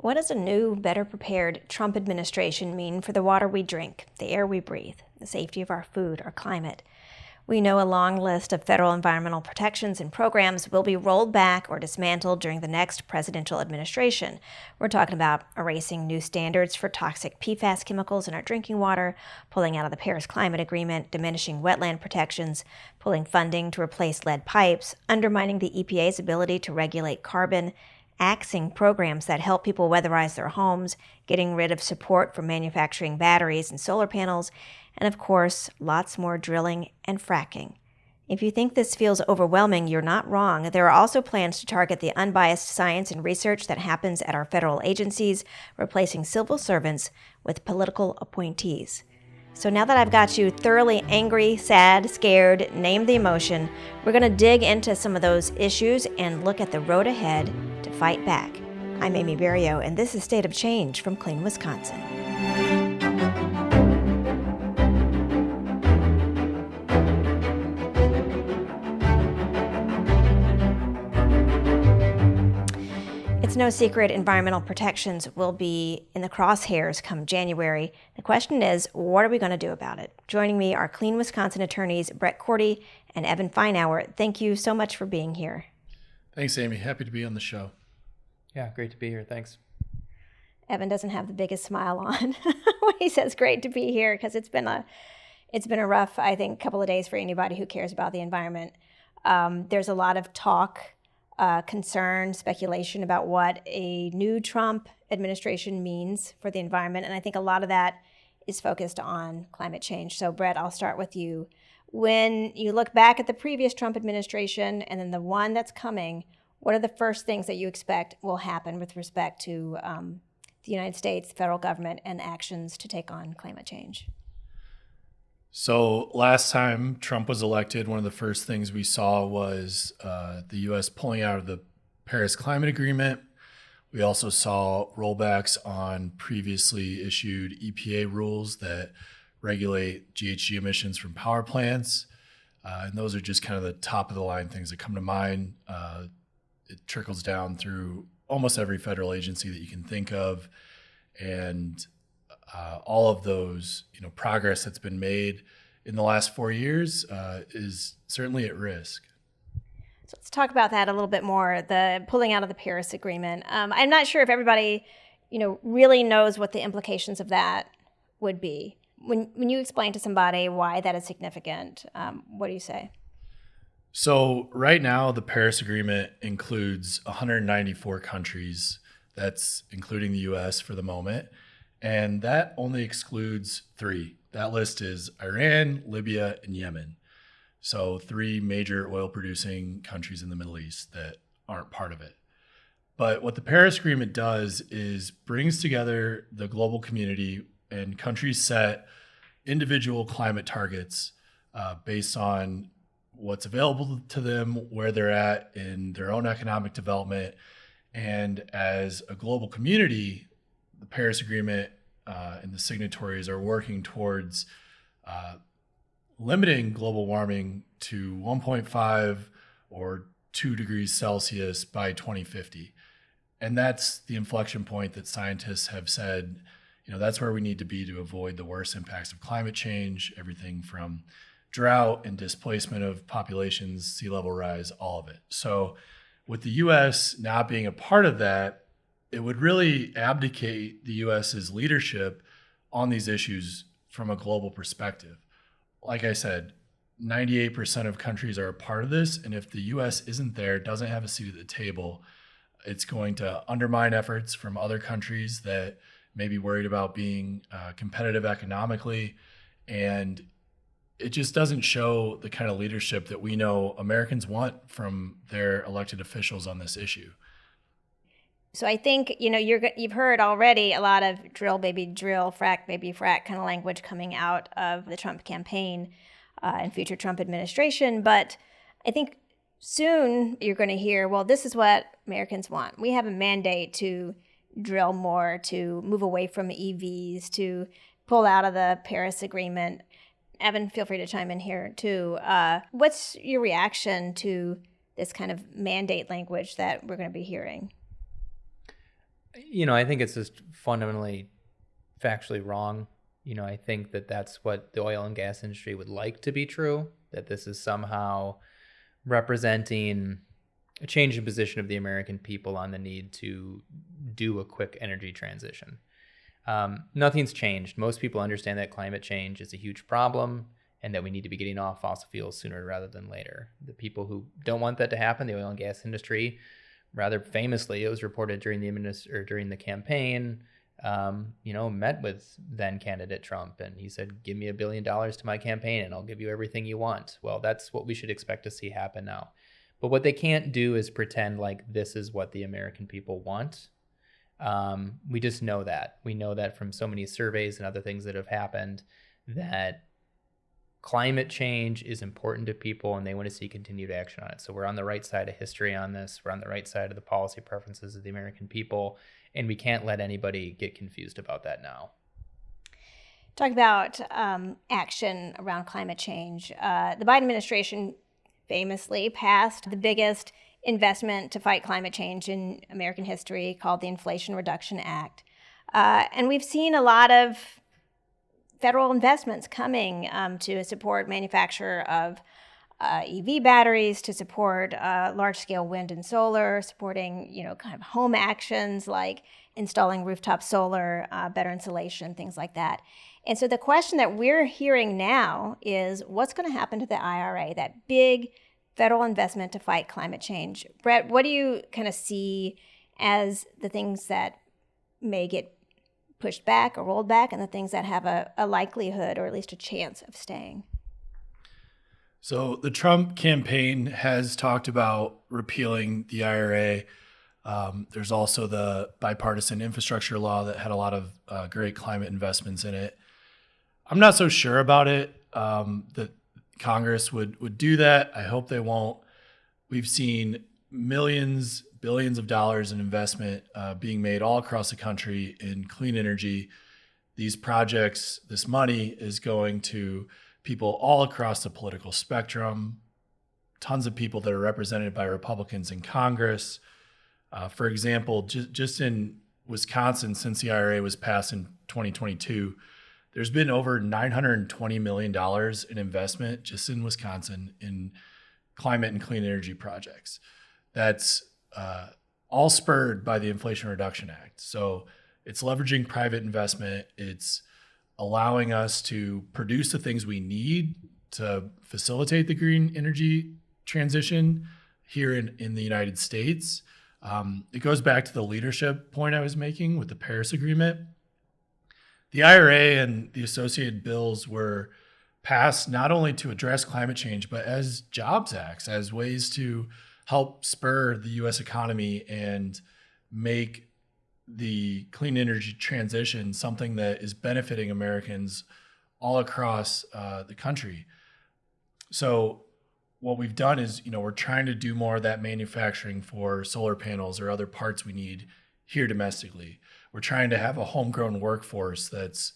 What does a new, better prepared Trump administration mean for the water we drink, the air we breathe, the safety of our food, our climate? We know a long list of federal environmental protections and programs will be rolled back or dismantled during the next presidential administration. We're talking about erasing new standards for toxic PFAS chemicals in our drinking water, pulling out of the Paris Climate Agreement, diminishing wetland protections, pulling funding to replace lead pipes, undermining the EPA's ability to regulate carbon, axing programs that help people weatherize their homes, getting rid of support for manufacturing batteries and solar panels, and of course, lots more drilling and fracking. If you think this feels overwhelming, you're not wrong. There are also plans to target the unbiased science and research that happens at our federal agencies, replacing civil servants with political appointees. So now that I've got you thoroughly angry, sad, scared, name the emotion, we're going to dig into some of those issues and look at the road ahead to fight back. I'm Amy Berrio, and this is State of Change from Clean Wisconsin. It's no secret environmental protections will be in the crosshairs come January. The question is, what are we going to do about it? Joining me are Clean Wisconsin attorneys Brett Cordy and Evan Feinauer. Thank you so much for being here. Thanks, Amy. Happy to be on the show. Yeah, great to be here. Thanks. Evan doesn't have the biggest smile on when he says great to be here because it's been a rough, I think, couple of days for anybody who cares about the environment. There's a lot of talk, concern, speculation about what a new Trump administration means for the environment. And I think a lot of that is focused on climate change. So Brett, I'll start with you. When you look back at the previous Trump administration and then the one that's coming, what are the first things that you expect will happen with respect to the United States, the federal government, and actions to take on climate change? So last time Trump was elected, one of the first things we saw was the U.S. pulling out of the Paris Climate Agreement. We also saw rollbacks on previously issued EPA rules that regulate GHG emissions from power plants. And those are just kind of the top of the line things that come to mind. It trickles down through almost every federal agency that you can think of. And all of those, progress that's been made in the last 4 years is certainly at risk. So let's talk about that a little bit more, the pulling out of the Paris Agreement. I'm not sure if everybody, really knows what the implications of that would be. When you explain to somebody why that is significant, what do you say? So right now, the Paris Agreement includes 194 countries. That's including the U.S. for the moment. And that only excludes 3. That list is Iran, Libya, and Yemen. So 3 major oil-producing countries in the Middle East that aren't part of it. But what the Paris Agreement does is brings together the global community, and countries set individual climate targets based on what's available to them, where they're at in their own economic development. And as a global community, the Paris Agreement and the signatories are working towards limiting global warming to 1.5 or 2 degrees Celsius by 2050. And that's the inflection point that scientists have said, that's where we need to be to avoid the worst impacts of climate change, everything from drought and displacement of populations, sea level rise, all of it. So with the U.S. not being a part of that, it would really abdicate the U.S.'s leadership on these issues from a global perspective. Like I said, 98% of countries are a part of this, and if the U.S. isn't there, doesn't have a seat at the table, it's going to undermine efforts from other countries that may be worried about being competitive economically, and it just doesn't show the kind of leadership that we know Americans want from their elected officials on this issue. So I think, you've heard already a lot of drill, baby, drill, frack, baby, frack kind of language coming out of the Trump campaign and future Trump administration. But I think soon you're going to hear, well, this is what Americans want. We have a mandate to drill more, to move away from EVs, to pull out of the Paris Agreement. Evan, feel free to chime in here too. What's your reaction to this kind of mandate language that we're going to be hearing? I think it's just fundamentally factually wrong. I think that that's what the oil and gas industry would like to be true, that this is somehow representing a change in position of the American people on the need to do a quick energy transition. Nothing's changed. Most people understand that climate change is a huge problem and that we need to be getting off fossil fuels sooner rather than later. The people who don't want that to happen, the oil and gas industry, rather famously, it was reported during the campaign, met with then candidate Trump, and he said, "Give me $1 billion to my campaign, and I'll give you everything you want." Well, that's what we should expect to see happen now. But what they can't do is pretend like this is what the American people want. We just know that. We know that from so many surveys and other things that have happened, that climate change is important to people and they want to see continued action on it. So we're on the right side of history on this. We're on the right side of the policy preferences of the American people, and we can't let anybody get confused about that now. Talk about action around climate change. The Biden administration famously passed the biggest investment to fight climate change in American history, called the Inflation Reduction Act. And we've seen a lot of federal investments coming to support manufacture of EV batteries, to support large-scale wind and solar, supporting kind of home actions like installing rooftop solar, better insulation, things like that. And so the question that we're hearing now is, what's going to happen to the IRA, that big federal investment to fight climate change? Brett, what do you kind of see as the things that may get pushed back or rolled back, and the things that have a likelihood or at least a chance of staying? So the Trump campaign has talked about repealing the IRA. There's also the bipartisan infrastructure law that had a lot of great climate investments in it. I'm not so sure about it, that Congress would do that. I hope they won't. We've seen millions, billions of dollars in investment being made all across the country in clean energy. These projects, this money is going to people all across the political spectrum, tons of people that are represented by Republicans in Congress. For example, just in Wisconsin, since the IRA was passed in 2022, there's been over $920 million in investment just in Wisconsin in climate and clean energy projects. That's all spurred by the Inflation Reduction Act. So it's leveraging private investment. It's allowing us to produce the things we need to facilitate the green energy transition here in the United States. It goes back to the leadership point I was making with the Paris Agreement. The IRA and the associated bills were passed not only to address climate change, but as jobs acts, as ways to help spur the U.S. economy and make the clean energy transition something that is benefiting Americans all across the country. So what we've done is, we're trying to do more of that manufacturing for solar panels or other parts we need here domestically. We're trying to have a homegrown workforce that's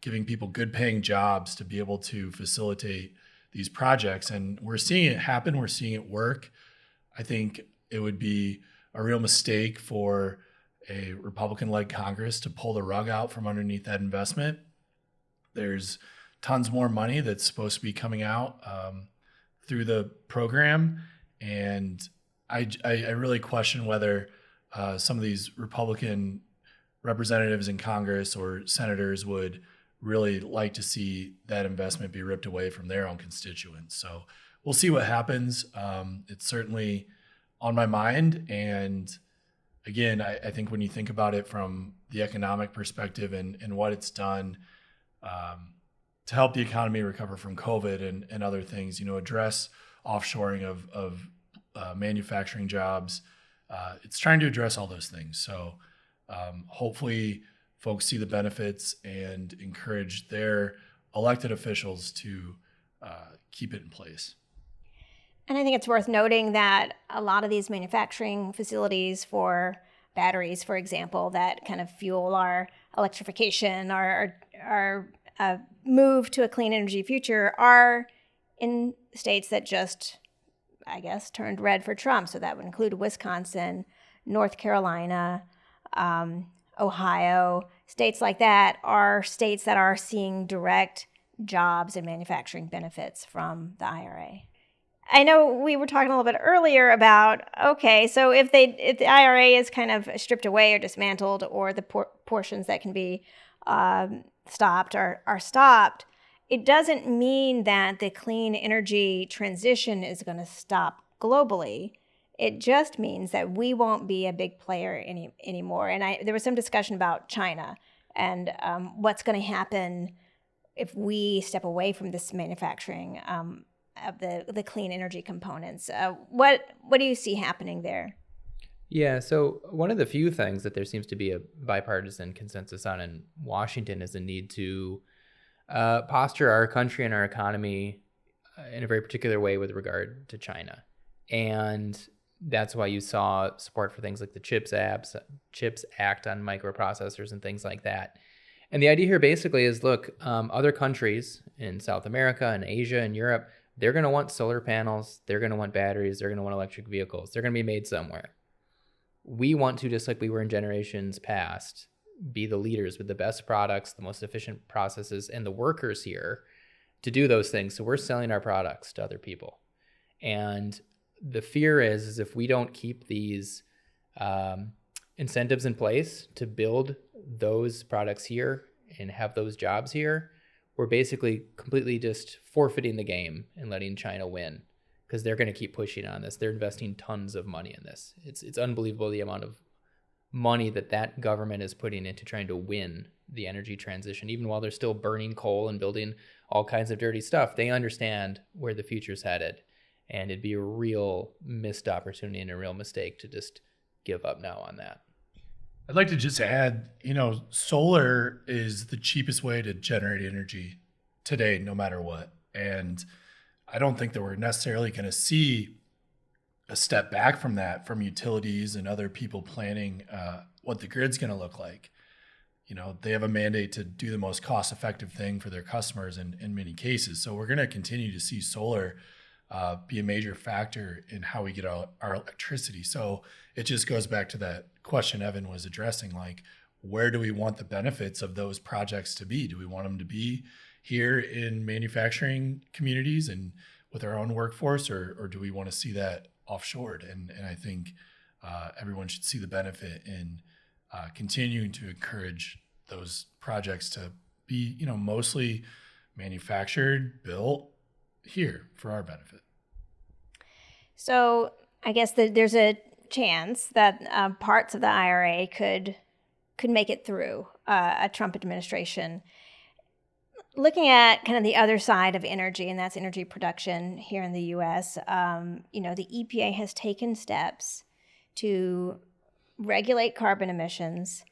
giving people good paying jobs to be able to facilitate these projects. And we're seeing it happen. We're seeing it work. I think it would be a real mistake for a Republican-led Congress to pull the rug out from underneath that investment. There's tons more money that's supposed to be coming out through the program. And I really question whether some of these Republican representatives in Congress or senators would really like to see that investment be ripped away from their own constituents. So we'll see what happens. It's certainly on my mind. And again, I think when you think about it from the economic perspective and what it's done to help the economy recover from COVID and other things, address offshoring of manufacturing jobs, it's trying to address all those things. So hopefully folks see the benefits and encourage their elected officials to keep it in place. And I think it's worth noting that a lot of these manufacturing facilities for batteries, for example, that kind of fuel our electrification, our move to a clean energy future, are in states that just, I guess, turned red for Trump. So that would include Wisconsin, North Carolina, Ohio, states like that are states that are seeing direct jobs and manufacturing benefits from the IRA. I know we were talking a little bit earlier about, okay, so if the IRA is kind of stripped away or dismantled, or the portions that can be stopped are stopped, it doesn't mean that the clean energy transition is going to stop globally. It just means that we won't be a big player anymore. And there was some discussion about China and what's going to happen if we step away from this manufacturing of the clean energy components. What do you see happening there? Yeah, so one of the few things that there seems to be a bipartisan consensus on in Washington is the need to posture our country and our economy in a very particular way with regard to China. And that's why you saw support for things like the CHIPS Act on microprocessors and things like that. And the idea here basically is, look, other countries in South America and Asia and Europe, they're going to want solar panels, they're going to want batteries, they're going to want electric vehicles. They're going to be made somewhere. We want to, just like we were in generations past, be the leaders with the best products, the most efficient processes, and the workers here to do those things. So we're selling our products to other people. And the fear is if we don't keep these incentives in place to build those products here and have those jobs here, we're basically completely just forfeiting the game and letting China win, because they're going to keep pushing on this. They're investing tons of money in this. It's unbelievable the amount of money that government is putting into trying to win the energy transition. Even while they're still burning coal and building all kinds of dirty stuff, they understand where the future's headed. And it'd be a real missed opportunity and a real mistake to just give up now on that. I'd like to just add, solar is the cheapest way to generate energy today, no matter what. And I don't think that we're necessarily going to see a step back from that from utilities and other people planning what the grid's going to look like. They have a mandate to do the most cost-effective thing for their customers in many cases. So we're going to continue to see solar be a major factor in how we get our electricity. So it just goes back to that question Evan was addressing, like, where do we want the benefits of those projects to be? Do we want them to be here in manufacturing communities and with our own workforce, or do we want to see that offshored? And I think everyone should see the benefit in continuing to encourage those projects to be, mostly manufactured, built here for our benefit. So I guess there's a chance that parts of the IRA could make it through a Trump administration. Looking at kind of the other side of energy, and that's energy production here in the U.S., the EPA has taken steps to regulate carbon emissions,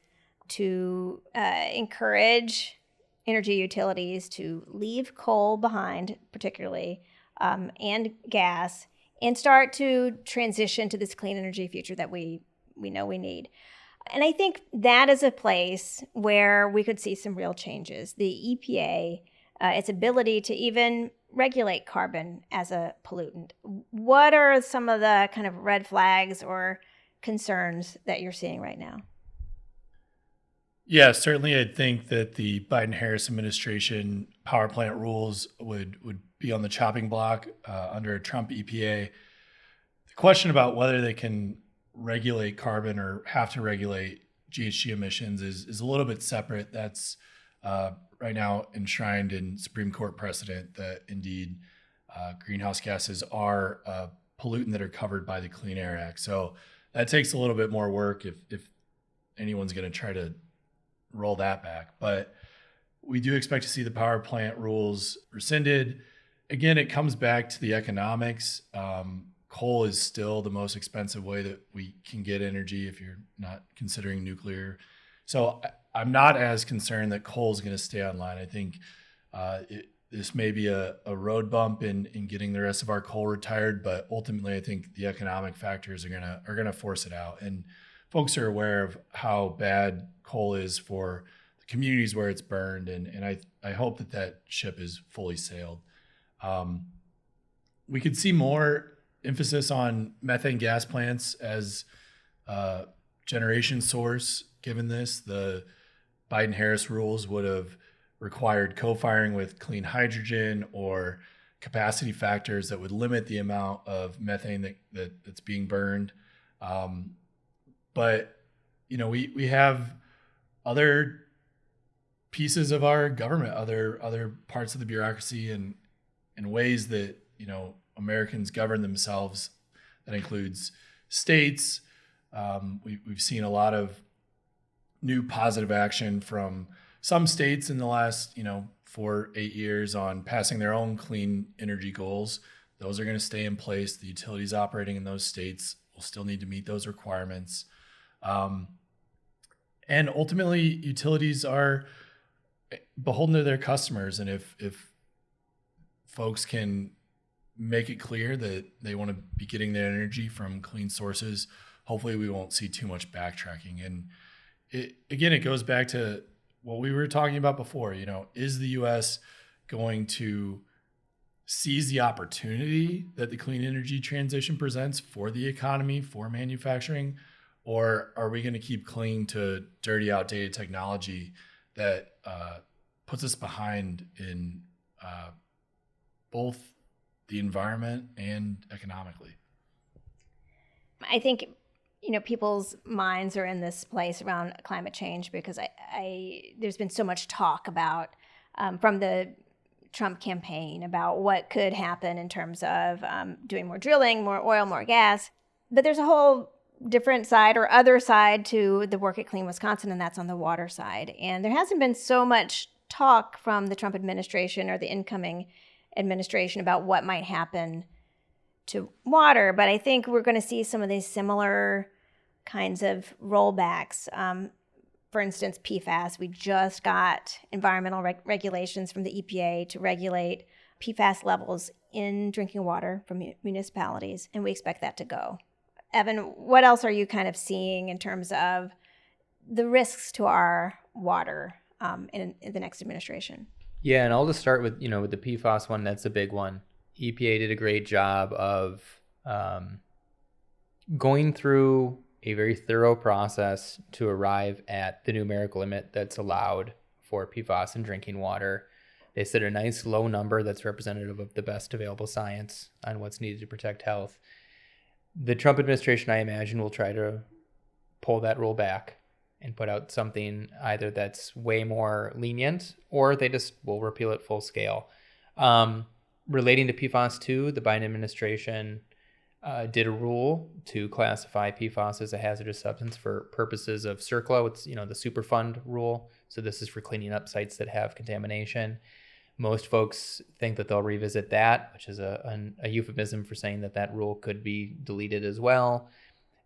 to encourage energy utilities to leave coal behind, particularly, and gas, and start to transition to this clean energy future that we know we need. And I think that is a place where we could see some real changes. The EPA, its ability to even regulate carbon as a pollutant. What are some of the kind of red flags or concerns that you're seeing right now? Yeah, certainly I think that the Biden-Harris administration power plant rules would be on the chopping block under a Trump EPA. The question about whether they can regulate carbon or have to regulate GHG emissions is a little bit separate. That's right now enshrined in Supreme Court precedent that indeed greenhouse gases are a pollutant that are covered by the Clean Air Act. So that takes a little bit more work if anyone's going to try to roll that back. But we do expect to see the power plant rules rescinded. Again, it comes back to the economics. Coal is still the most expensive way that we can get energy if you're not considering nuclear. So I'm not as concerned that coal is going to stay online. I think this may be a road bump in getting the rest of our coal retired, but ultimately I think the economic factors are gonna force it out. And folks are aware of how bad coal is for the communities where it's burned, and I hope that ship is fully sailed. We could see more emphasis on methane gas plants as generation source, given this, the Biden-Harris rules would have required co-firing with clean hydrogen or capacity factors that would limit the amount of methane that's being burned. But, we have other pieces of our government, other parts of the bureaucracy and ways that, Americans govern themselves. That includes states. We've seen a lot of new positive action from some states in the last, 4-8 years on passing their own clean energy goals. Those are going to stay in place. The utilities operating in those states will still need to meet those requirements. And ultimately, utilities are beholden to their customers. And if folks can make it clear that they want to be getting their energy from clean sources, hopefully we won't see too much backtracking. And it goes back to what we were talking about before. Is the U.S. going to seize the opportunity that the clean energy transition presents for the economy, for manufacturing, or are we going to keep clinging to dirty, outdated technology that puts us behind in both the environment and economically? I think people's minds are in this place around climate change because there's been so much talk about from the Trump campaign about what could happen in terms of doing more drilling, more oil, more gas. But there's a whole different side or other side to the work at Clean Wisconsin, and that's on the water side. And there hasn't been so much talk from the Trump administration or the incoming administration about what might happen to water, but I think we're going to see some of these similar kinds of rollbacks. For instance, PFAS. We just got environmental regulations from the EPA to regulate PFAS levels in drinking water from municipalities, and we expect that to go. Evan, what else are you kind of seeing in terms of the risks to our water in the next administration? Yeah, and I'll just start with, with the PFAS one. That's a big one. EPA did a great job of going through a very thorough process to arrive at the numeric limit that's allowed for PFAS in drinking water. They set a nice low number that's representative of the best available science on what's needed to protect health. The Trump administration, I imagine, will try to pull that rule back and put out something either that's way more lenient or they just will repeal it full scale. Relating to PFAS too, the Biden administration did a rule to classify PFAS as a hazardous substance for purposes of CERCLA. It's, the Superfund rule. So this is for cleaning up sites that have contamination. Most folks think that they'll revisit that, which is a euphemism for saying that rule could be deleted as well.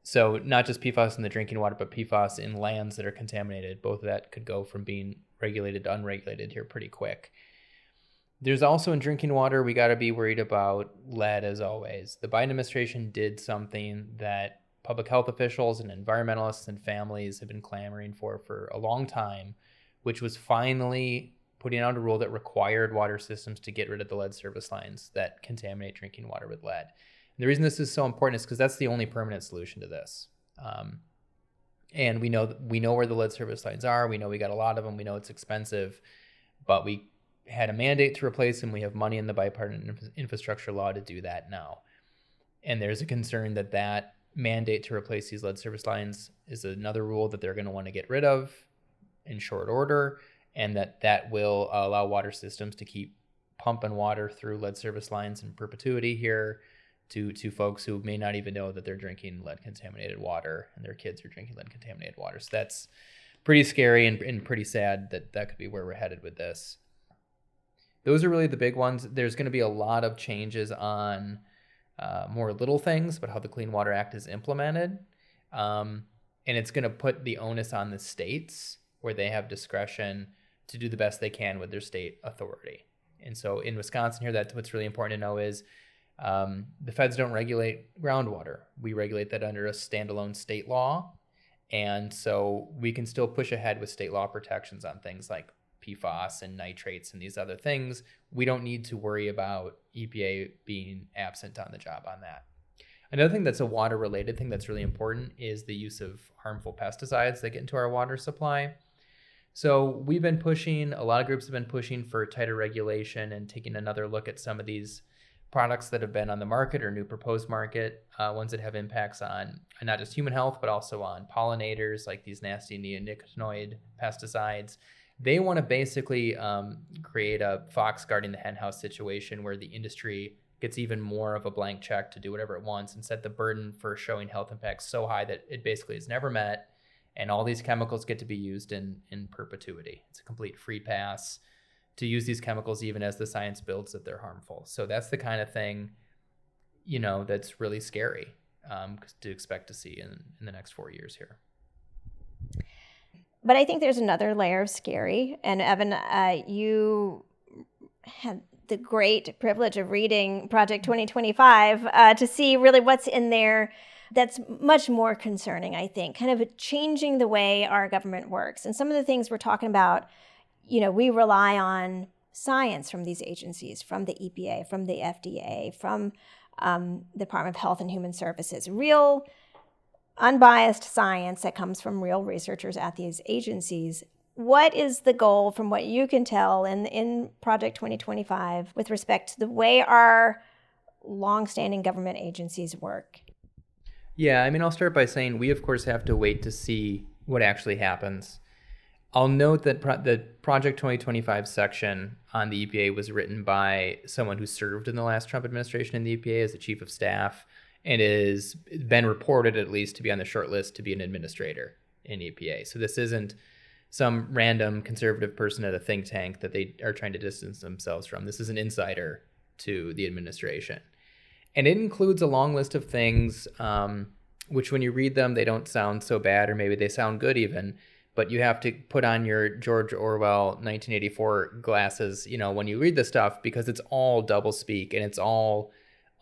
So not just PFAS in the drinking water, but PFAS in lands that are contaminated. Both of that could go from being regulated to unregulated here pretty quick. There's also in drinking water, we got to be worried about lead as always. The Biden administration did something that public health officials and environmentalists and families have been clamoring for a long time, which was finally putting out a rule that required water systems to get rid of the lead service lines that contaminate drinking water with lead. And the reason this is so important is because that's the only permanent solution to this. And we know where the lead service lines are. We know we got a lot of them. We know it's expensive, but we had a mandate to replace them. We have money in the bipartisan infrastructure law to do that now. And there's a concern that mandate to replace these lead service lines is another rule that they're going to want to get rid of in short order, and that will allow water systems to keep pumping water through lead service lines in perpetuity here to folks who may not even know that they're drinking lead-contaminated water and their kids are drinking lead-contaminated water. So that's pretty scary and pretty sad that could be where we're headed with this. Those are really the big ones. There's going to be a lot of changes on more little things, but how the Clean Water Act is implemented. And it's going to put the onus on the states where they have discretion to do the best they can with their state authority. And so in Wisconsin here, that's what's really important to know is the feds don't regulate groundwater. We regulate that under a standalone state law. And so we can still push ahead with state law protections on things like PFAS and nitrates and these other things. We don't need to worry about EPA being absent on the job on that. Another thing that's a water-related thing that's really important is the use of harmful pesticides that get into our water supply. So we've been pushing, a lot of groups have been pushing for tighter regulation and taking another look at some of these products that have been on the market or new proposed market, ones that have impacts on not just human health, but also on pollinators, like these nasty neonicotinoid pesticides. They want to basically create a fox guarding the henhouse situation where the industry gets even more of a blank check to do whatever it wants and set the burden for showing health impacts so high that it basically is never met. And all these chemicals get to be used in perpetuity. It's a complete free pass to use these chemicals even as the science builds that they're harmful. So that's the kind of thing, that's really scary to expect to see in the next 4 years here. But I think there's another layer of scary. And Evan, you had the great privilege of reading Project 2025 to see really what's in there that's much more concerning, I think, kind of changing the way our government works. And some of the things we're talking about, we rely on science from these agencies, from the EPA, from the FDA, from the Department of Health and Human Services, real unbiased science that comes from real researchers at these agencies. What is the goal, from what you can tell, in Project 2025 with respect to the way our longstanding government agencies work? Yeah, I'll start by saying we, of course, have to wait to see what actually happens. I'll note that the Project 2025 section on the EPA was written by someone who served in the last Trump administration in the EPA as the chief of staff and has been reported, at least, to be on the short list to be an administrator in EPA. So this isn't some random conservative person at a think tank that they are trying to distance themselves from. This is an insider to the administration. And it includes a long list of things, which when you read them, they don't sound so bad, or maybe they sound good even, but you have to put on your George Orwell 1984 glasses, when you read this stuff, because it's all doublespeak and it's all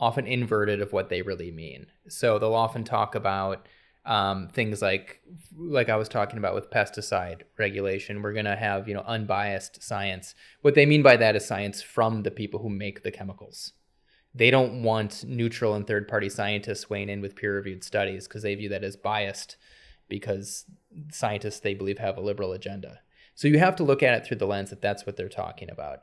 often inverted of what they really mean. So they'll often talk about things like I was talking about with pesticide regulation. We're going to have, unbiased science. What they mean by that is science from the people who make the chemicals. They don't want neutral and third-party scientists weighing in with peer-reviewed studies because they view that as biased, because scientists, they believe, have a liberal agenda. So you have to look at it through the lens that that's what they're talking about.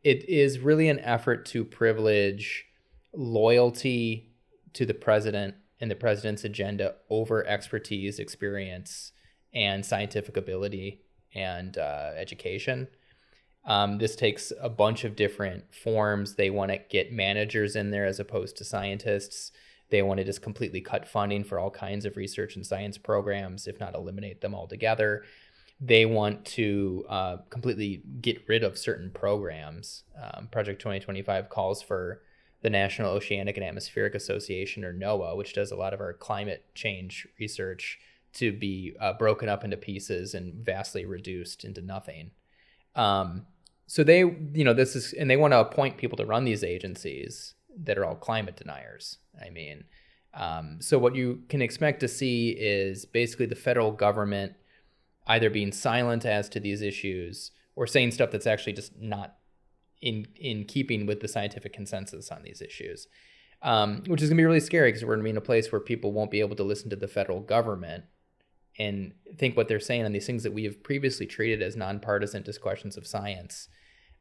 It is really an effort to privilege loyalty to the president and the president's agenda over expertise, experience, and scientific ability and education. This takes a bunch of different forms. They want to get managers in there as opposed to scientists. They want to just completely cut funding for all kinds of research and science programs, if not eliminate them altogether. They want to completely get rid of certain programs. Project 2025 calls for the National Oceanic and Atmospheric Association, or NOAA, which does a lot of our climate change research, to be broken up into pieces and vastly reduced into nothing. So they, this is, and they want to appoint people to run these agencies that are all climate deniers. So what you can expect to see is basically the federal government either being silent as to these issues or saying stuff that's actually just not in keeping with the scientific consensus on these issues, which is going to be really scary because we're going to be in a place where people won't be able to listen to the federal government and think what they're saying on these things that we have previously treated as nonpartisan, just questions of science,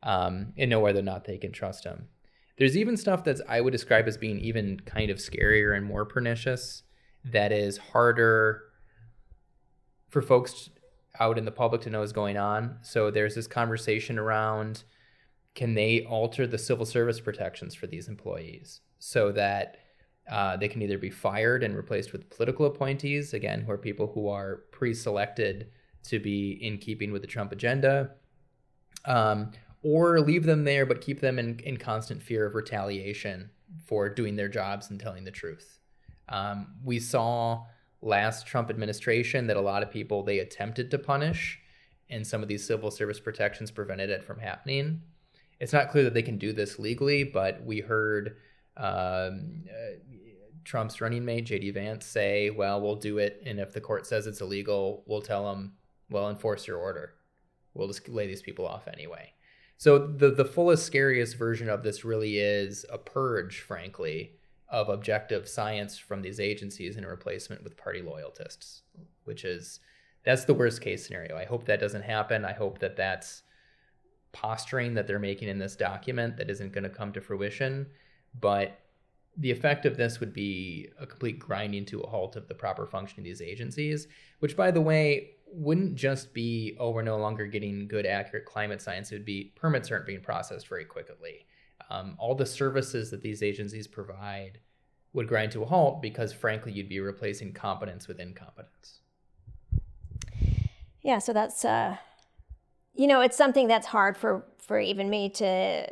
and know whether or not they can trust them. There's even stuff that I would describe as being even kind of scarier and more pernicious that is harder for folks out in the public to know is going on. So there's this conversation around, can they alter the civil service protections for these employees so that they can either be fired and replaced with political appointees, again, who are people who are pre-selected to be in keeping with the Trump agenda, or leave them there but keep them in constant fear of retaliation for doing their jobs and telling the truth. We saw last Trump administration that a lot of people they attempted to punish, and some of these civil service protections prevented it from happening. It's not clear that they can do this legally, but we heard Trump's running mate, J.D. Vance, say, well, we'll do it, and if the court says it's illegal, we'll tell them, well, enforce your order. We'll just lay these people off anyway. So the fullest, scariest version of this really is a purge, frankly, of objective science from these agencies in replacement with party loyalists, that's the worst case scenario. I hope that doesn't happen. I hope that that's posturing that they're making in this document that isn't going to come to fruition. But the effect of this would be a complete grinding to a halt of the proper function of these agencies, which, by the way, wouldn't just be, oh, we're no longer getting good, accurate climate science. It would be permits aren't being processed very quickly. All the services that these agencies provide would grind to a halt because, frankly, you'd be replacing competence with incompetence. Yeah, so that's, it's something that's hard for even me to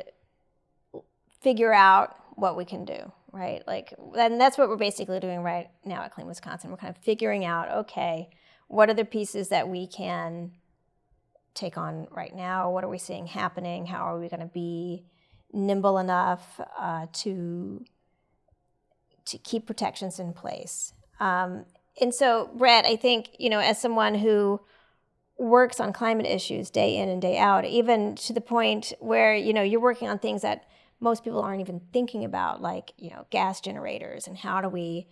figure out what we can do, right? And that's what we're basically doing right now at Clean Wisconsin. We're kind of figuring out, okay, what are the pieces that we can take on right now? What are we seeing happening? How are we going to be nimble enough to keep protections in place? And so, Brett, I think, as someone who works on climate issues day in and day out, even to the point where, you're working on things that most people aren't even thinking about, like, gas generators and how do we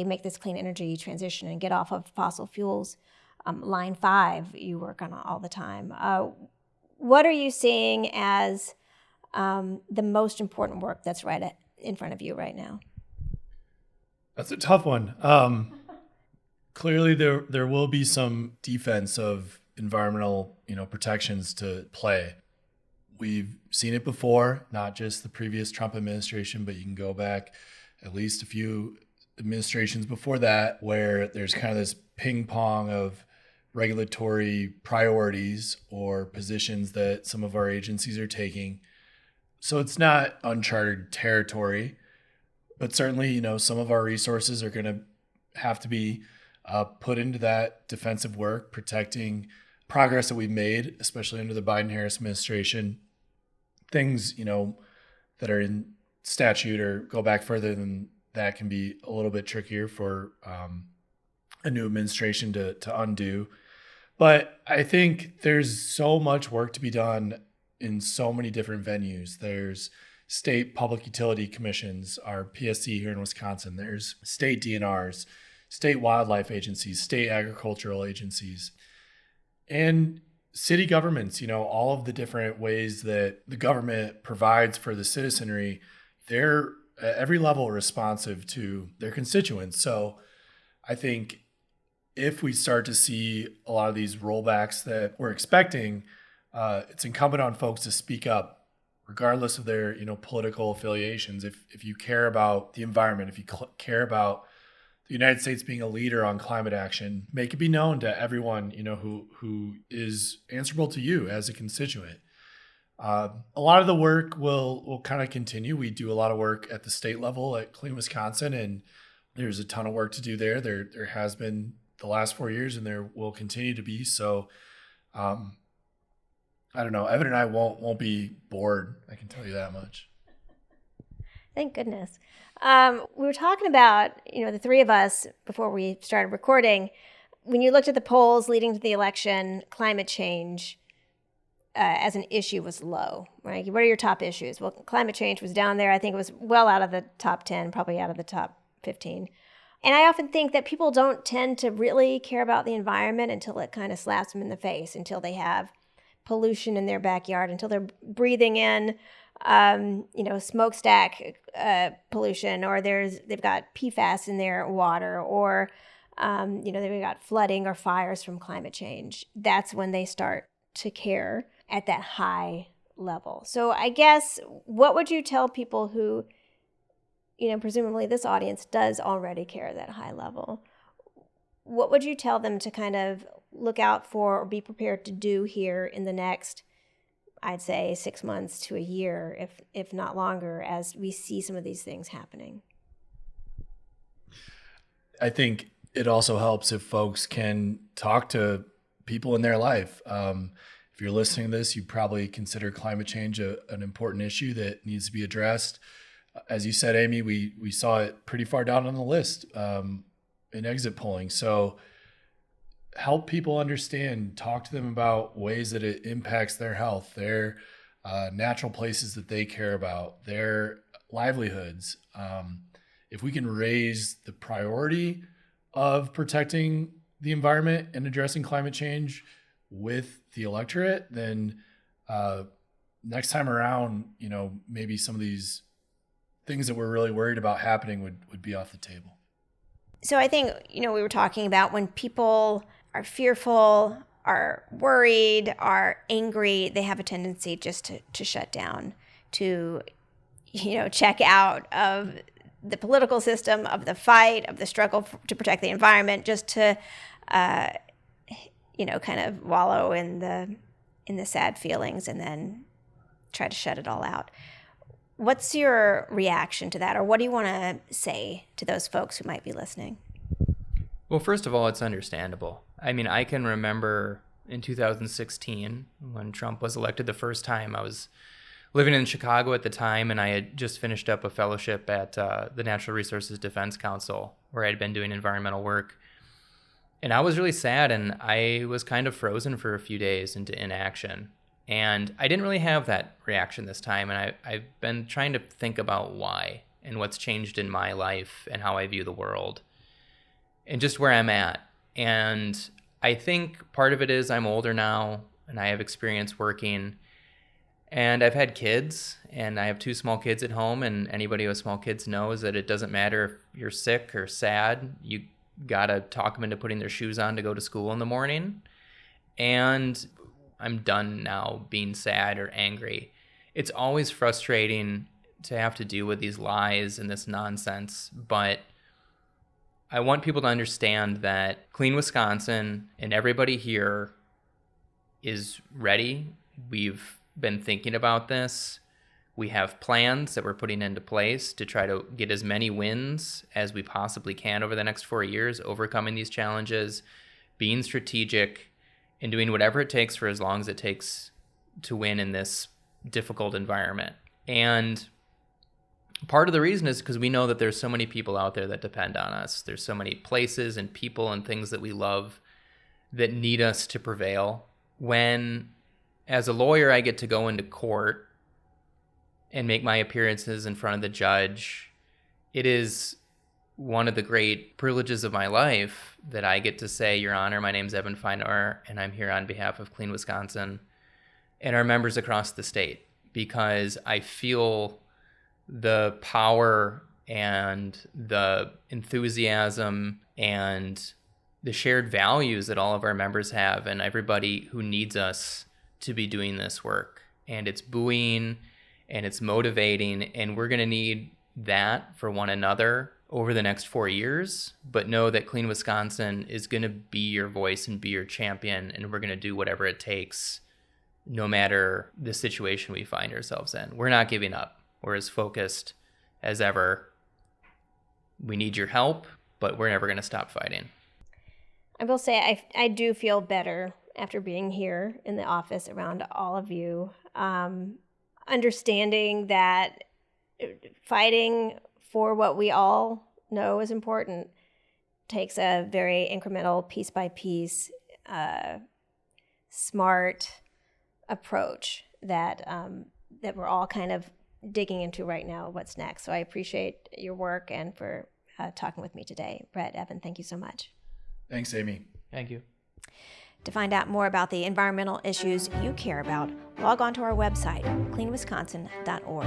make this clean energy transition and get off of fossil fuels. Line 5, you work on all the time. What are you seeing as the most important work that's right in front of you right now? That's a tough one. Clearly, there will be some defense of environmental, protections to play. We've seen it before, not just the previous Trump administration, but you can go back at least a few administrations before that, where there's kind of this ping pong of regulatory priorities or positions that some of our agencies are taking. So it's not uncharted territory, but certainly, some of our resources are going to have to be put into that defensive work, protecting progress that we've made, especially under the Biden-Harris administration. Things, that are in statute or go back further than that can be a little bit trickier for a new administration to undo. But I think there's so much work to be done in so many different venues. There's state public utility commissions, our PSC here in Wisconsin. There's state DNRs, state wildlife agencies, state agricultural agencies, and city governments. All of the different ways that the government provides for the citizenry, they're at every level responsive to their constituents. So I think if we start to see a lot of these rollbacks that we're expecting, it's incumbent on folks to speak up, regardless of their political affiliations. If you care about the environment, if you care about the United States being a leader on climate action, make it be known to everyone who is answerable to you as a constituent. A lot of the work will kind of continue. We do a lot of work at the state level at Clean Wisconsin, and there's a ton of work to do there. There has been the last 4 years, and there will continue to be. So, I don't know. Evan and I won't be bored. I can tell you that much. Thank goodness. We were talking about, the three of us before we started recording. When you looked at the polls leading to the election, climate change as an issue was low, right? What are your top issues? Well, climate change was down there. I think it was well out of the top 10, probably out of the top 15. And I often think that people don't tend to really care about the environment until it kind of slaps them in the face, until they have pollution in their backyard, until they're breathing in smokestack pollution, or they've got PFAS in their water, or they've got flooding or fires from climate change. That's when they start to care at that high level. So I guess, what would you tell people who, presumably this audience does already care at that high level? What would you tell them to kind of look out for or be prepared to do here in the next, I'd say, 6 months to a year, if not longer, as we see some of these things happening? I think it also helps if folks can talk to people in their life. If you're listening to this, you probably consider climate change an important issue that needs to be addressed. As you said, Amy, we saw it pretty far down on the list in exit polling. So help people understand, talk to them about ways that it impacts their health, their natural places that they care about, their livelihoods. if we can raise the priority of protecting the environment and addressing climate change with the electorate, then next time around, maybe some of these things that we're really worried about happening would be off the table. So I think, we were talking about when people are fearful, are worried, are angry, they have a tendency just to shut down, to, check out of the political system, of the fight, of the struggle to protect the environment, just to, kind of wallow in the sad feelings and then try to shut it all out. What's your reaction to that, or what do you want to say to those folks who might be listening? Well, first of all, it's understandable. I mean, I can remember in 2016 when Trump was elected the first time. I was living in Chicago at the time, and I had just finished up a fellowship at the Natural Resources Defense Council, where I'd been doing environmental work. And I was really sad, and I was kind of frozen for a few days into inaction. And I didn't really have that reaction this time, and I've been trying to think about why and what's changed in my life and how I view the world and just where I'm at. And I think part of it is I'm older now, and I have experience working, and I've had kids, and I have 2 small kids at home, and anybody with small kids knows that it doesn't matter if you're sick or sad, you gotta talk them into putting their shoes on to go to school in the morning. And I'm done now being sad or angry. It's always frustrating to have to deal with these lies and this nonsense, but I want people to understand that Clean Wisconsin and everybody here is ready. We've been thinking about this. We have plans that we're putting into place to try to get as many wins as we possibly can over the next 4 years, overcoming these challenges, being strategic, and doing whatever it takes for as long as it takes to win in this difficult environment. And part of the reason is because we know that there's so many people out there that depend on us. There's so many places and people and things that we love that need us to prevail. When, as a lawyer, I get to go into court and make my appearances in front of the judge, it is one of the great privileges of my life that I get to say, Your Honor, my name's Evan Feinor, and I'm here on behalf of Clean Wisconsin and our members across the state, because I feel the power and the enthusiasm and the shared values that all of our members have and everybody who needs us to be doing this work. And it's buoying and it's motivating, and we're going to need that for one another over the next 4 years. But know that Clean Wisconsin is going to be your voice and be your champion, and we're going to do whatever it takes no matter the situation we find ourselves in. We're not giving up. We're as focused as ever. We need your help, but we're never going to stop fighting. I will say I do feel better after being here in the office around all of you, understanding that fighting for what we all know is important takes a very incremental, piece by piece, smart approach that we're all kind of digging into right now. What's next? So I appreciate your work and for talking with me today. Brett, Evan, thank you so much. Thanks, Amy. Thank you. To find out more about the environmental issues you care about, log on to our website, cleanwisconsin.org.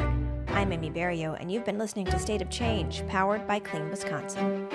I'm Amy Barrio, and you've been listening to State of Change, powered by Clean Wisconsin.